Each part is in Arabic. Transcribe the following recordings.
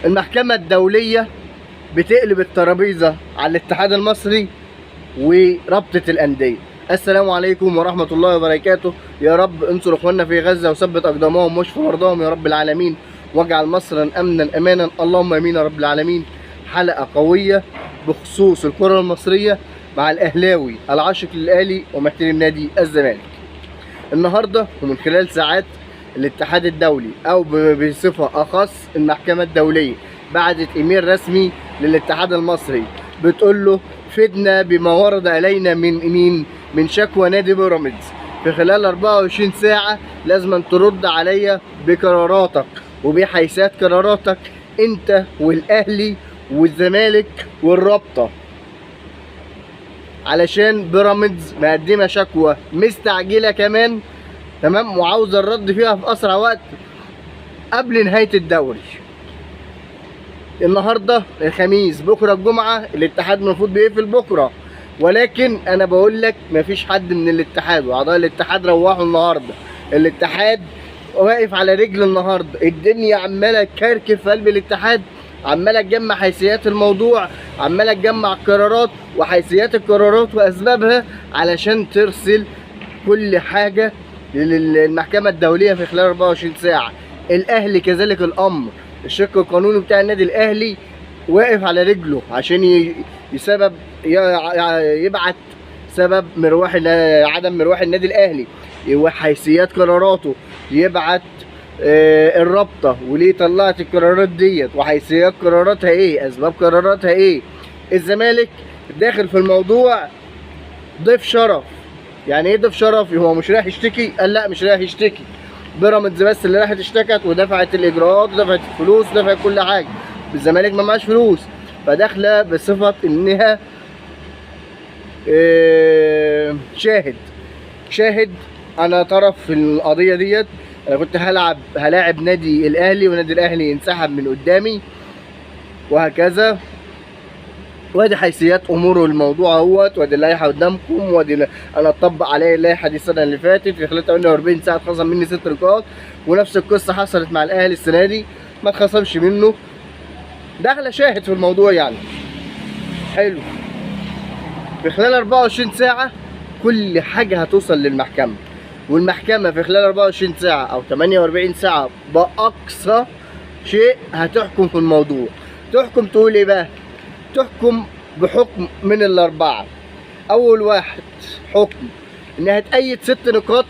المحكمة الدولية بتقلب الترابيزة على الاتحاد المصري ورابطة الأندية. السلام عليكم ورحمة الله وبركاته. يا رب انصر اخواننا في غزة وثبت اقدامهم واشف مرضاهم يا رب العالمين، واجعل مصرا امنا امانا، اللهم امين يا رب العالمين. حلقة قوية بخصوص الكرة المصرية مع الاهلاوي العاشق للاهلي ومحترم نادي الزمالك. النهارده ومن خلال ساعات الاتحاد الدولي او بصفة اخص المحكمة الدولية بعتت ايميل رسمي للاتحاد المصري بتقول له فدنا بما ورد علينا من شكوى نادي بيراميدز في خلال 24 ساعة، لازم ترد عليا بقراراتك وبحيثيات قراراتك انت والاهلي والزمالك والرابطة، علشان بيراميدز مقدمة شكوى مستعجلة كمان، تمام، وعاوزة الرد فيها في اسرع وقت قبل نهاية الدوري. النهارده الخميس، بكره الجمعه، الاتحاد المفروض بيقفل بكره، ولكن انا بقول لك مفيش حد من الاتحاد واعضاء الاتحاد روحوا النهارده. الاتحاد واقف على رجل النهارده، الدنيا عماله تكركب في قلب الاتحاد، عماله تجمع حيثيات الموضوع، عماله تجمع قرارات وحيثيات القرارات واسبابها علشان ترسل كل حاجه للمحكمه الدوليه في خلال 24 ساعه. الاهلي كذلك الامر، الشق القانوني بتاع النادي الاهلي واقف على رجله عشان يبعت سبب عدم مروح النادي الاهلي وحيثيات قراراته، يبعت الرابطه وليه طلعت القرارات ديت وحيثيات قراراتها ايه، اسباب قراراتها ايه. الزمالك داخل في الموضوع ضيف شرف. يعني ايه ضيف شرف؟ هو مش رايح يشتكي؟ قال لا مش رايح يشتكي، بيراميدز بس اللي راحت اشتكت ودفعت الاجراءات ودفعت الفلوس ودفعت كل حاجه، الزمالك ما معاش فلوس، فداخله بصفه انها شاهد. انا طرف في القضيه ديت، انا كنت هلاعب نادي الاهلي ونادي الاهلي انسحب من قدامي وهكذا، وادي حيثيات امور الموضوع اهوت، وادي اللائحه قدامكم، وادي انا اتطبق عليا اللائحه دي السنه اللي فاتت في خلال 48 ساعه اتخصم مني 6 نقاط، ونفس القصه حصلت مع الاهلي السنه دي ما اتخصمش منه. داخله شاهد في الموضوع يعني. حلو، في خلال 24 ساعه كل حاجه هتوصل للمحكمه، والمحكمه في خلال 24 ساعه او 48 ساعه باقصى شيء هتحكم في الموضوع. تحكم تقول ايه بقى؟ تحكم بحكم من الاربعه. اول واحد حكم انها تأيد 6 نقاط،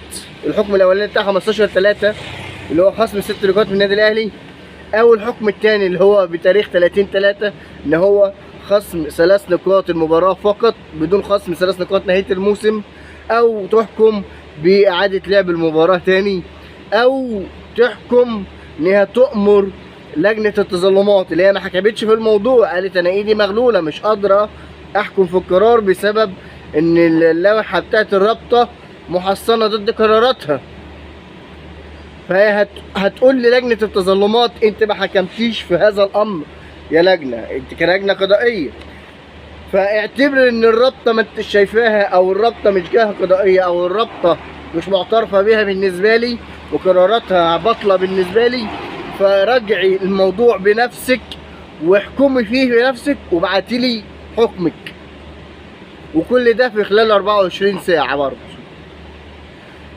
الحكم الاولاني بتاع 15/3 اللي هو خصم 6 نقاط من النادي الاهلي، او الحكم الثاني اللي هو بتاريخ 30/3 ان هو خصم 3 نقاط المباراه فقط بدون خصم 3 نقاط نهايه الموسم، او تحكم باعاده لعب المباراه تاني، او تحكم انها تؤمر لجنة التظلمات اللي هي ما حكمتش في الموضوع، قالت انا ايدي مغلولة مش قادرة احكم في القرار بسبب ان اللائحة بتاعت الرابطة محصنة ضد قراراتها، فهي هتقول للجنة التظلمات انت ما حكمتيش في هذا الامر يا لجنة، انت كلجنة قضائية، فاعتبر ان الرابطة ما انتش شايفاها، او الرابطة مش جهة قضائية، او الرابطة مش معترفة بيها بالنسبة لي وقراراتها باطلة بالنسبة لي، فراجعي الموضوع بنفسك واحكمي فيه بنفسك وابعتيلي حكمك، وكل ده في خلال 24 ساعة برضه.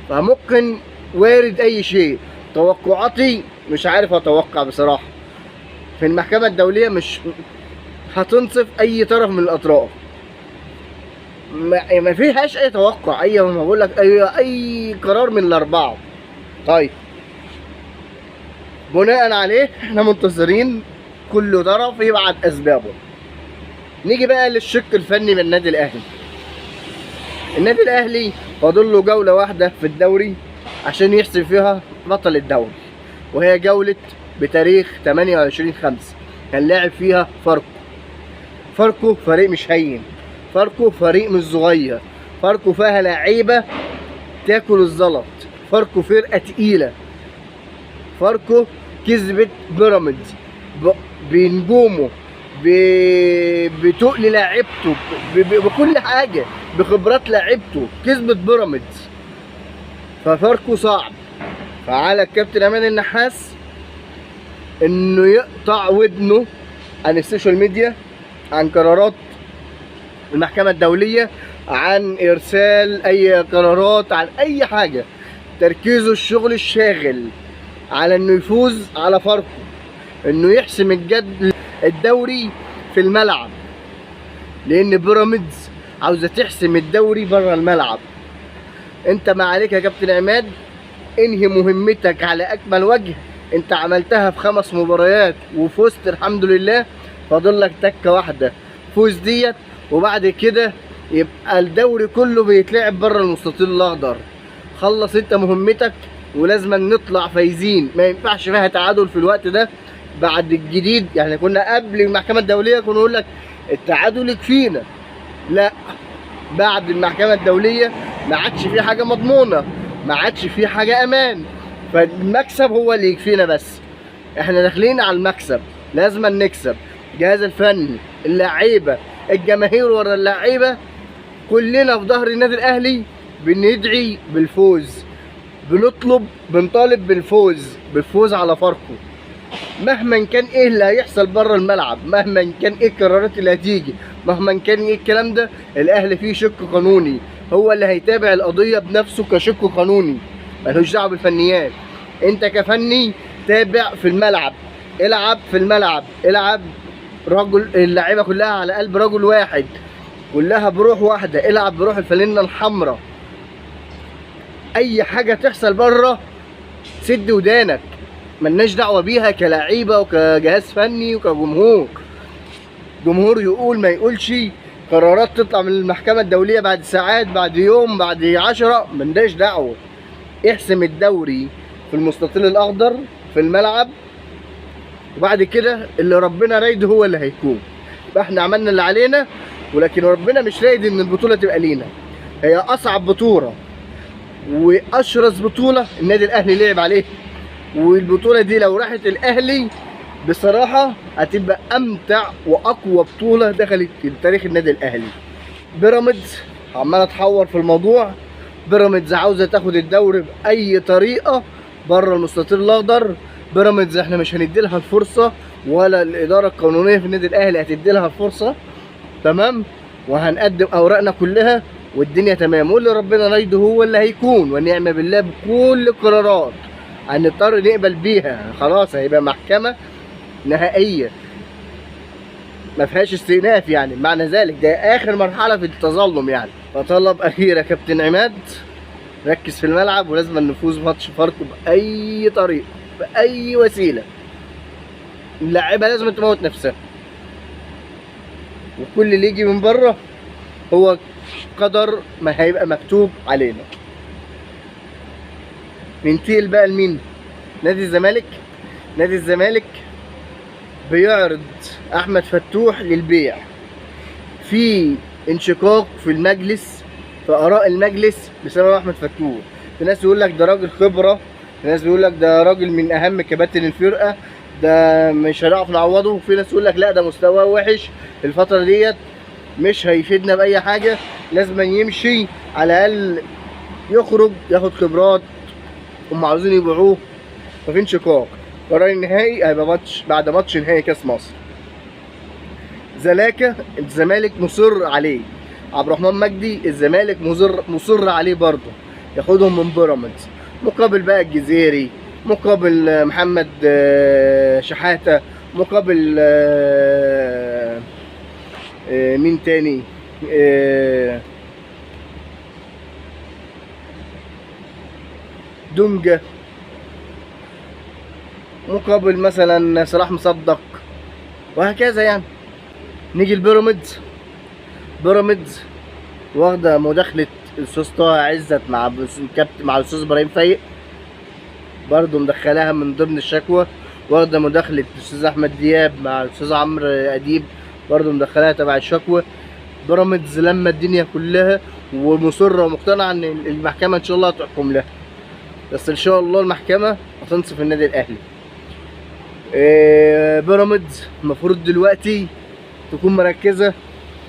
فممكن وارد اي شيء. توقعاتي مش عارف اتوقع بصراحة، في المحكمة الدولية مش هتنصف اي طرف من الاطراف، ما فيهاش اي توقع، ما بقول لك اي قرار من الاربعة. طيب بناء عليه احنا منتظرين كل طرف يبعت اسبابه. نيجي بقى للشق الفني من النادي الاهلي. النادي الاهلي فاضل له جوله واحده في الدوري عشان يحسم فيها بطل الدوري، وهي جوله بتاريخ 28/5 كان لاعب فيها فاركو فريق مش هين، فاركو فريق مش صغير، فاركو فيها لعيبه تاكل الزلط، فاركو فرقه تقيله، فاركو كسبت بيراميدز بنجومه بتقل لاعيبته بكل حاجه، بخبرات لاعيبته كسبت بيراميدز، ففاركو صعب. فعلى الكابتن امان النحاس انه يقطع ودنه عن السوشيال ميديا، عن قرارات المحكمة الدولية، عن ارسال اي قرارات، عن اي حاجة. تركيزه الشغل الشاغل على انه يفوز على فاركو، انه يحسم الدوري في الملعب، لان بيراميدز عاوزة تحسم الدوري بره الملعب. انت ما عليك يا كابتن عماد، انهي مهمتك على اكمل وجه. انت عملتها في 5 مباريات وفزت الحمد لله، فاضل لك تكه واحده فوز ديت، وبعد كده يبقى الدوري كله بيتلعب بره المستطيل الاخضر. خلص انت مهمتك، ولازم نطلع فايزين، ما ينفعش فيها تعادل في الوقت ده. بعد الجديد يعني كنا قبل المحكمه الدوليه كنا نقول لك التعادل يكفينا، لا، بعد المحكمه الدوليه ما عادش في حاجه مضمونه، ما عادش في حاجه امان، فالمكسب هو اللي يكفينا. بس احنا داخلين على المكسب، لازم نكسب. الجهاز الفني، اللعيبه، الجماهير ورا اللعيبه، كلنا في ظهر النادي الاهلي بندعي بالفوز، بنطالب بالفوز على فاركو، مهما كان ايه اللي هيحصل بره الملعب، مهما كان ايه القرارات اللي هتيجي، مهما كان ايه الكلام ده. الاهلي فيه شق قانوني، هو اللي هيتابع القضيه بنفسه كشق قانوني، ملوش دعوه بالفنيات. انت كفني تابع في الملعب، العب في الملعب، العب رجل، اللعيبه كلها على قلب رجل واحد، كلها بروح واحده، العب بروح الفانلة الحمراء. اي حاجه تحصل بره سد ودانك، ملناش دعوه بيها كلاعيبه وكجهاز فني وكجمهور. جمهور يقول ما يقولش، قرارات تطلع من المحكمه الدوليه بعد ساعات، بعد يوم، بعد 10، ملناش دعوه. احسم الدوري في المستطيل الاخضر في الملعب، وبعد كده اللي ربنا رايده هو اللي هيكون. يبقى احنا عملنا اللي علينا، ولكن ربنا مش رايد ان البطوله تبقى لينا. هي اصعب بطوله واشرس بطوله النادي الاهلي لعب عليها، والبطوله دي لو راحت الاهلي بصراحه هتبقى امتع واقوى بطوله دخلت في تاريخ النادي الاهلي. بيراميدز عماله تحور في الموضوع، بيراميدز عاوزه تاخد الدوري باي طريقه بره المستطيل الاخضر. بيراميدز احنا مش هندي لها الفرصه، ولا الاداره القانونيه في النادي الاهلي هتدي لها الفرصه، تمام؟ وهنقدم اوراقنا كلها والدنيا تمام، واللي ربنا رايده هو اللي هيكون، ونعم بالله بكل القرارات هنضطر نقبل بيها. خلاص هيبقى محكمه نهائيه ما فيهاش استئناف، يعني معنى ذلك ده اخر مرحله في التظلم يعني. فطلب اخير يا كابتن عماد، ركز في الملعب، ولازم نفوز ماتش فاركو باي طريقه، باي وسيله. اللاعيبه لازم تموت نفسها، وكل اللي يجي من بره هو قدر ما هيبقى مكتوب علينا. ننتقل بقى لمين؟ نادي الزمالك. نادي الزمالك بيعرض احمد فتوح للبيع. في انشقاق في المجلس، في اراء المجلس بسبب احمد فتوح. في ناس يقول لك ده راجل خبره، في ناس بيقول لك ده راجل من اهم كباتن الفرقه، ده مش هنعرف نعوضه. وفي ناس يقول لك لا ده مستواه وحش الفتره ديت، مش هيفيدنا باي حاجه، لازم يمشي على الاقل يخرج ياخد خبرات، هم عاوزين يبيعوه. ففي انشقاق. قرار النهائي هيبقى ماتش بعد ماتش نهائي كاس مصر. زلاكا الزمالك مصر عليه، عبد الرحمن مجدي الزمالك مصر عليه برضه، ياخدهم من بيراميدز مقابل بقى الجزيري، مقابل محمد شحاته، مقابل مين تاني، دونجا، مقابل مثلا صلاح مصدق، وهكذا يعني. نيجي البيراميدز. بيراميدز واخده مداخله الاستاذ طه عزت مع الكابتن مع الاستاذ ابراهيم فايق، برضه مدخلاها من ضمن الشكوى. واخده مداخله الاستاذ احمد دياب مع الاستاذ عمرو اديب، برضه مدخلاها تبع الشكوى. بيراميدز لما الدنيا كلها ومصره ومقتنعه ان المحكمه ان شاء الله هتحكم لها، بس ان شاء الله المحكمه هتنصف النادي الاهلي. بيراميدز المفروض دلوقتي تكون مركزه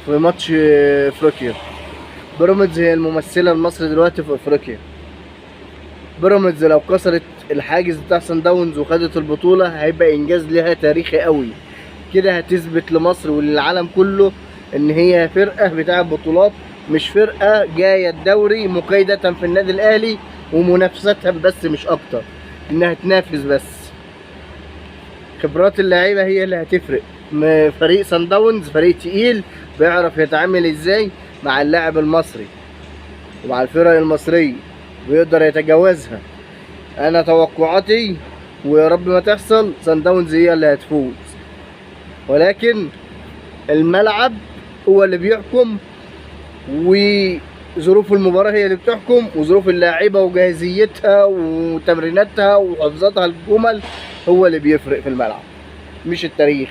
في ماتش افريقيا. بيراميدز هي الممثله لمصر دلوقتي في افريقيا. بيراميدز لو كسرت الحاجز بتاع سان داونز وخدت البطولة هيبقى انجاز لها تاريخي قوي. كده هتثبت لمصر وللعالم كله ان هي فرقة بتاع بطولات، مش فرقة جاية الدوري مقيدة في النادي الاهلي ومنافستها بس، مش اكتر، انها تنافس بس. خبرات اللعيبة هي اللي هتفرق. فريق سان داونز فريق تقيل، بيعرف يتعامل ازاي مع اللاعب المصري ومع الفرق المصرية، ويقدر يتجاوزها. انا توقعاتي ويا رب ما تحصل سان داونز هي اللي هتفوز، ولكن الملعب هو اللي بيحكم، وظروف المباراة هي اللي بتحكم، وظروف اللاعيبة وجاهزيتها وتمريناتها وحفظاتها الجمل هو اللي بيفرق في الملعب، مش التاريخ.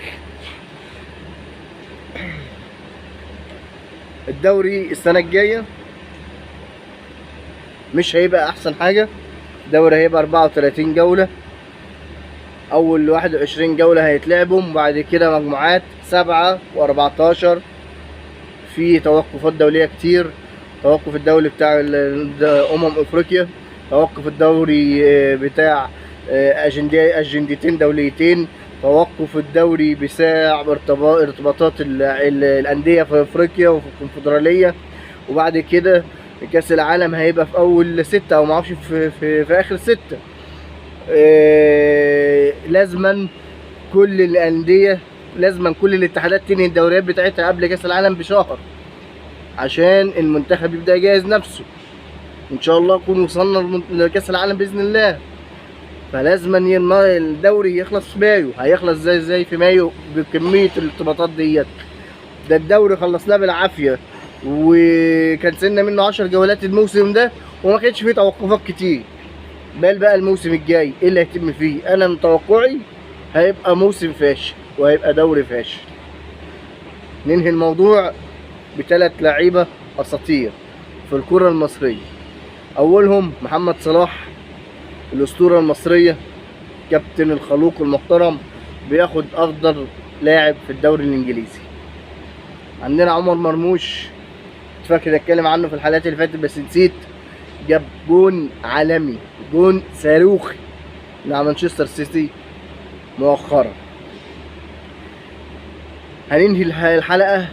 الدوري السنة الجاية مش هيبقى احسن حاجة. الدوري هيبقى 34 جولة، اول 21 جولة هيتلعبوا، وبعد كده مجموعات 7 و14. في توقفات دولية كتير، توقف الدولي بتاع افريقيا، توقف الدوري بتاع اجندتين دوليتين، توقف الدوري بساع ارتباطات الاندية في افريقيا وفي الكونفدرالية، وبعد كده كاس العالم هيبقى في اول 6 او معرفش في اخر 6. لازما كل الاندية، لازما كل الاتحادات تنهي الدوريات بتاعتها قبل كاس العالم بشهر، عشان المنتخب يبدأ يجهز نفسه، ان شاء الله نكون وصلنا لكاس العالم باذن الله. فلازما الدوري يخلص في مايو. هيخلص زي في مايو بكمية الارتباطات ديت. ده الدوري خلصناه بالعافية، وكان سنة منه 10 جولات الموسم ده، وما كانش فيه توقفات كتير. بقى الموسم الجاي ايه اللي هيتم فيه؟ انا من توقعي هيبقى موسم فاشل وهيبقى دوري فاشل. ننهي الموضوع ب3 لعيبة اساطير في الكرة المصرية. اولهم محمد صلاح، الاسطورة المصرية، كابتن الخلوق المحترم، بياخد افضل لاعب في الدوري الانجليزي. عندنا عمر مرموش، فاكر اتكلم عنه في الحلقات اللي فاتت بس نسيت، جاب جون عالمي، جون صاروخي مع مانشستر سيتي مؤخرا. هننهي الحلقة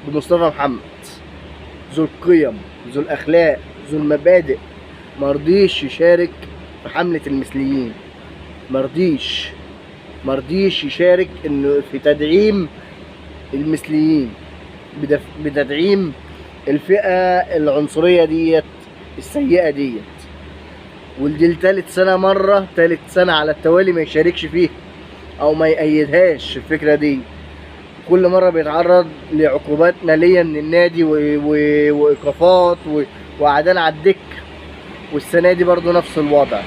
بمصطفى محمد، ذو القيم، ذو الاخلاق، ذو المبادئ. مرضيش يشارك في حملة المثليين، مرضيش يشارك انه في تدعيم المثليين، بتدعيم الفئة العنصرية ديت السيئة ديت. ودي تالت سنة على التوالي ما يشاركش فيها او ما يأيدهاش الفكرة دي. كل مرة بيتعرض لعقوبات مالية من النادي وايقافات وقعدان على الدكة، والسنة دي برضو نفس الوضع.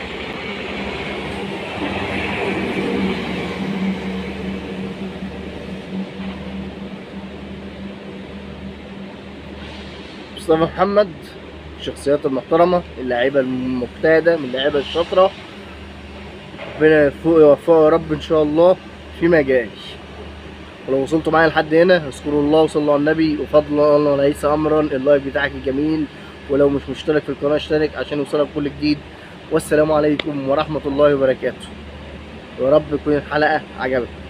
مصطفى محمد الشخصيات المحترمة، اللاعيبة المجتهدة، من اللاعيبة الشاطرة، ربنا يوفقه يا رب ان شاء الله فيما جاي. ولو وصلتوا معايا لحد هنا اذكروا الله وصلوا على النبي، وفضل الله وليس امرا. اللايك بتاعك جميل، ولو مش مشترك في القناة اشترك عشان يوصلك كل جديد. والسلام عليكم ورحمة الله وبركاته، ويا رب تكون الحلقة عجبتك.